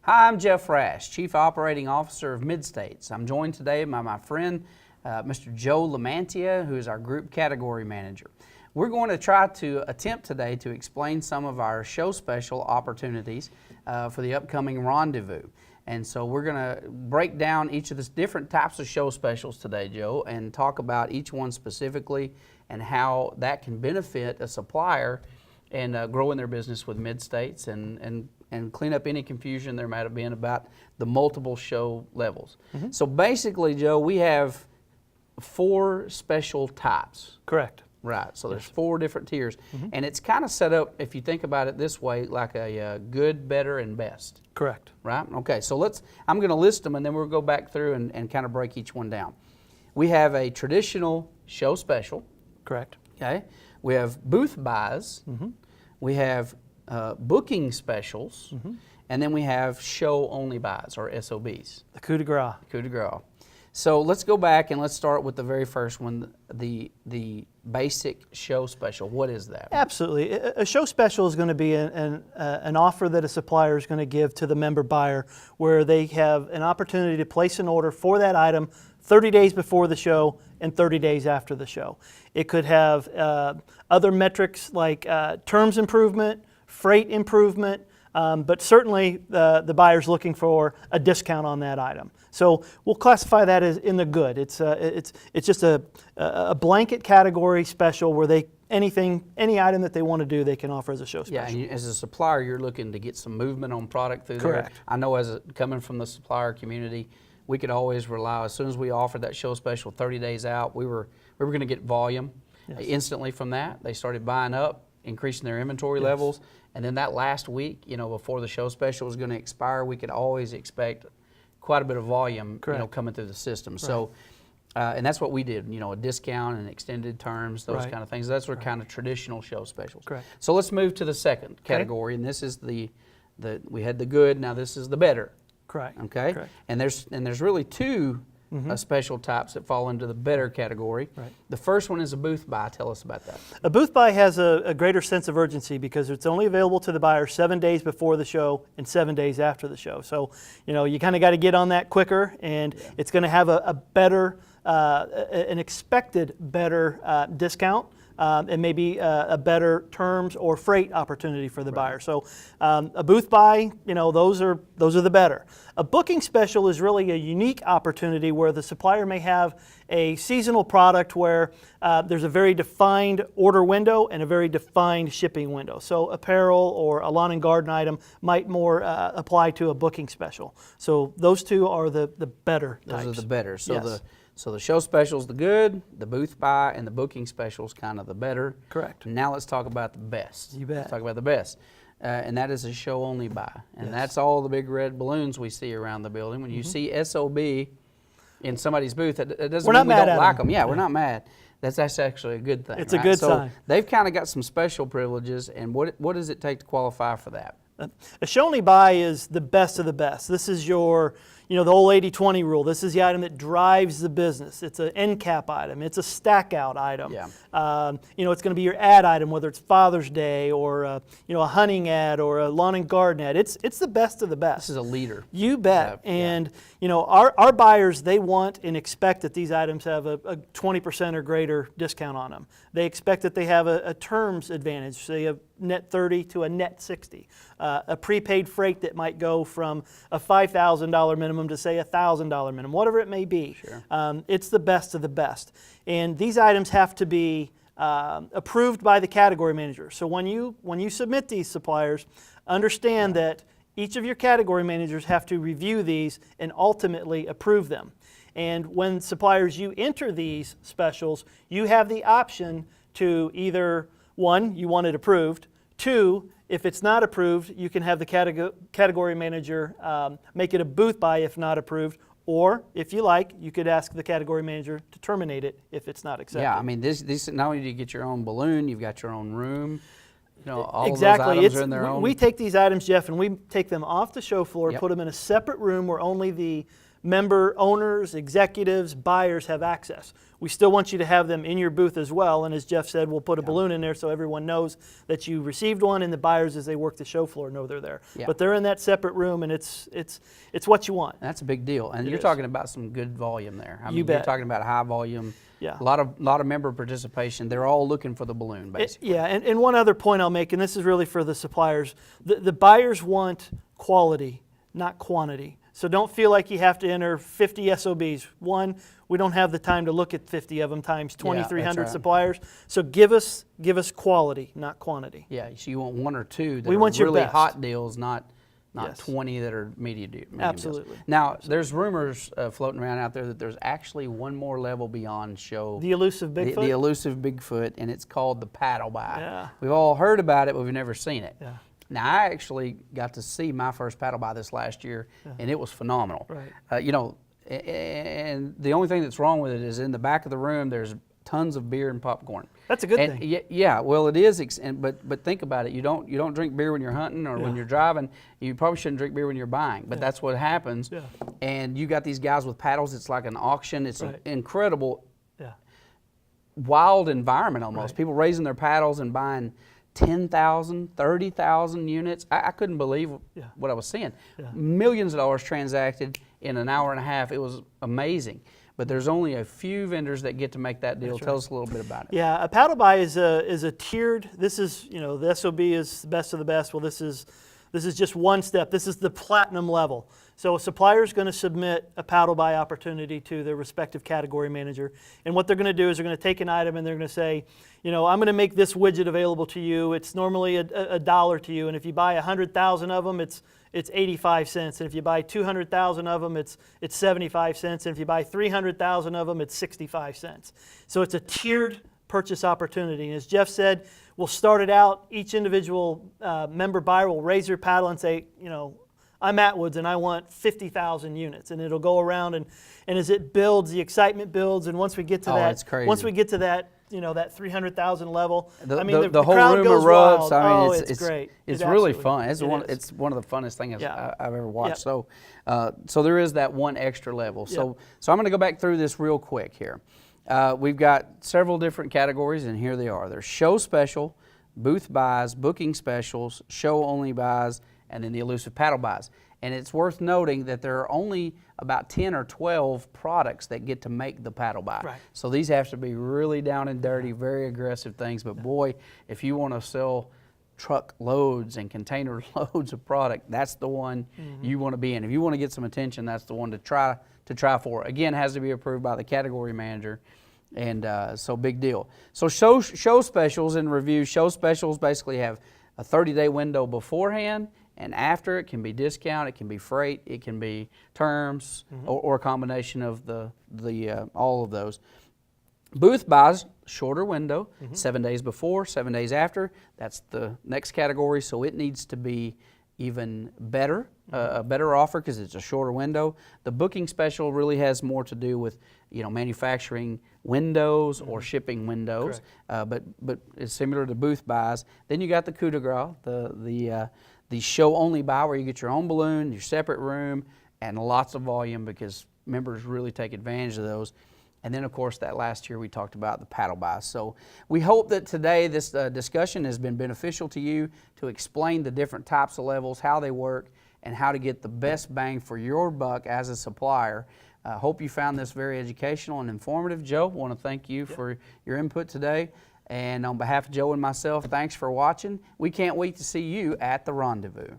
Hi, I'm Jeff Rash, Chief Operating Officer of Mid-States. I'm joined today by my friend, Mr. Joe Lamantia, who is our Group Category Manager. We're going to try to attempt today to explain some of our show special opportunities for the upcoming Rendezvous. And so we're going to break down each of the different types of show specials today, Joe, and talk about each one specifically and how that can benefit a supplier and growing their business with Mid-States and clean up any confusion there might have been about the multiple show levels. Mm-hmm. So basically, Joe, we have 4 special types. Correct. Right, so there's 4 different tiers, and it's kind of set up, if you think about it this way, like a good, better, and best. Correct. Right, okay, so I'm going to list them and then we'll go back through and kind of break each one down. We have a traditional show special. Correct. Okay, we have booth buys, we have booking specials, and then we have show only buys, or SOBs. The coup de grace. Coup de grace. So let's go back and let's start with the very first one, the basic show special. What is that? Absolutely. A show special is going to be an offer that a supplier is going to give to the member buyer where they have an opportunity to place an order for that item 30 days before the show and 30 days after the show. It could have other metrics like terms improvement, freight improvement, but certainly the buyer's looking for a discount on that item. So we'll classify that as in the good. It's just a blanket category special where any item that they want to do, they can offer as a show special. Yeah, and as a supplier, you're looking to get some movement on product through Correct. there. I know coming from the supplier community, we could always rely, as soon as we offered that show special 30 days out, we were going to get volume instantly from that. They started buying up, increasing their inventory levels, and then that last week, before the show special was going to expire, we could always expect quite a bit of volume, coming through the system. Right. So, and that's what we did, a discount and extended terms, those kind of things. That's what kind of traditional show specials. Correct. So let's move to the second category, and this is we had the good, now this is the better. Correct. Okay. Correct. And there's really 2 special types that fall into the better category. Right. The first one is a booth buy. Tell us about that. A booth buy has a greater sense of urgency because it's only available to the buyer 7 days before the show and 7 days after the show. So, you kind of got to get on that quicker, and it's going to have a better, an expected better discount. And maybe a better terms or freight opportunity for the buyer. So a booth buy, those are the better. A booking special is really a unique opportunity where the supplier may have a seasonal product where there's a very defined order window and a very defined shipping window. So apparel or a lawn and garden item might more apply to a booking special. So those 2 are the better types. Those are the better. So yes. So the show special's the good, the booth buy, and the booking special's kind of the better. Correct. Now let's talk about the best. You bet. Let's talk about the best. And that is a show only buy. And that's all the big red balloons we see around the building. When you see SOB in somebody's booth, it doesn't mean we don't like them. Yeah, we're not mad. That's actually a good thing. It's a good sign. They've kind of got some special privileges, and what does it take to qualify for that? A show only buy is the best of the best. This is your, the old 80-20 rule. This is the item that drives the business. It's an end cap item. It's a stack out item. Yeah. It's going to be your ad item, whether it's Father's Day or a hunting ad or a lawn and garden ad. It's the best of the best. This is a leader. You bet. And our buyers, they want and expect that these items have a 20% or greater discount on them. They expect that they have a terms advantage. So they have net 30 to a net 60. A prepaid freight that might go from a $5,000 minimum to say a $1,000 minimum, whatever it may be. Sure. It's the best of the best. And these items have to be approved by the category manager. So when you submit these suppliers, understand that each of your category managers have to review these and ultimately approve them. And when suppliers, you enter these specials, you have the option to either, 1, you want it approved, 2, if it's not approved, you can have the category manager make it a booth buy if not approved, or if you like, you could ask the category manager to terminate it if it's not accepted. Yeah, I mean, this not only do you get your own balloon, you've got your own room. All exactly. of those items are in their own. We take these items, Jeff, and we take them off the show floor, put them in a separate room where only the member owners, executives, buyers have access. We still want you to have them in your booth as well, and as Jeff said, we'll put a balloon in there so everyone knows that you received one, and the buyers, as they work the show floor, know they're there. Yeah. But they're in that separate room, and it's what you want. That's a big deal, and you're is. talking about some good volume there. I mean, You bet. You're talking about high volume. Yeah. A lot of member participation. They're all looking for the balloon, basically. Yeah, and one other point I'll make, and this is really for the suppliers, the buyers want quality, not quantity. So don't feel like you have to enter 50 SOBs. One, we don't have the time to look at 50 of them times 2,300 right. suppliers. So give us quality, not quantity. Yeah, so you want one or two that We are want your really best. hot deals, not Yes. 20 that are medium deals. Absolutely. Now, there's rumors floating around out there that there's actually one more level beyond show. The elusive Bigfoot. The elusive Bigfoot, and it's called the paddle buy. Yeah. We've all heard about it, but we've never seen it. Yeah. Now, I actually got to see my first paddle buy this last year, and it was phenomenal. Right. You know, and the only thing that's wrong with it is in the back of the room, there's tons of beer and popcorn. That's a good And thing. Yeah, well, it is. But think about it. You don't drink beer when you're hunting or when you're driving. You probably shouldn't drink beer when you're buying. But that's what happens. Yeah. And you got these guys with paddles. It's like an auction. It's Right. an incredible, Yeah. wild environment almost. Right. People raising their paddles and buying 10,000, 30,000 units. I couldn't believe Yeah. what I was seeing. Yeah. Millions of dollars transacted in an hour and a half. It was amazing. But there's only a few vendors that get to make that deal. That's Tell right. us a little bit about it. Yeah, a paddle buy is a tiered. This is, you know, the SOB is the best of the best. Well, this is just one step. This is the platinum level. So a supplier is going to submit a paddle buy opportunity to their respective category manager, and what they're going to do is they're going to take an item and they're going to say, you know, I'm going to make this widget available to you. It's normally a dollar to you, and if you buy 100,000 of them, it's 85 cents, and if you buy 200,000 of them, it's 75 cents, and if you buy 300,000 of them, it's 65 cents. So it's a tiered purchase opportunity, and as Jeff said, we'll start it out. Each individual member buyer will raise their paddle and say, you know, I'm Atwoods and I want 50,000 units, and it'll go around, and as it builds, the excitement builds, and once we get to It's crazy. once we get to that, you know, that 300,000 level, I mean, the the whole crowd room goes erupts. wild. I mean, it's great. It's It really absolutely- fun. it is. It's one of the funnest things Yeah. I've ever watched. Yep. So there is that one extra level. So Yep. so I'm going to go back through this real quick here. We've got several different categories, and here they are. There's show special, booth buys, booking specials, show only buys, and then the elusive paddle buys. And it's worth noting that there are only about 10 or 12 products that get to make the paddle buy. Right. So these have to be really down and dirty, very aggressive things. But boy, if you want to sell truck loads and container loads of product, that's the one you want to be in. If you want to get some attention, that's the one to try for. Again, has to be approved by the category manager. And so big deal. So show specials and reviews. Show specials basically have a 30-day window beforehand, and after. It can be discount, it can be freight, it can be terms, or a combination of the all of those. Booth buys, shorter window, 7 days before, 7 days after. That's the next category, so it needs to be even better, a better offer because it's a shorter window. The booking special really has more to do with, you know, manufacturing windows or shipping windows, but it's similar to booth buys. Then you got the coup de grace, the show only buy where you get your own balloon, your separate room, and lots of volume because members really take advantage of those. And then, of course, that last year we talked about the paddle buy. So we hope that today this discussion has been beneficial to you to explain the different types of levels, how they work, and how to get the best bang for your buck as a supplier. Hope you found this very educational and informative. Joe, I want to thank you for your input today. And on behalf of Joe and myself, thanks for watching. We can't wait to see you at the rendezvous.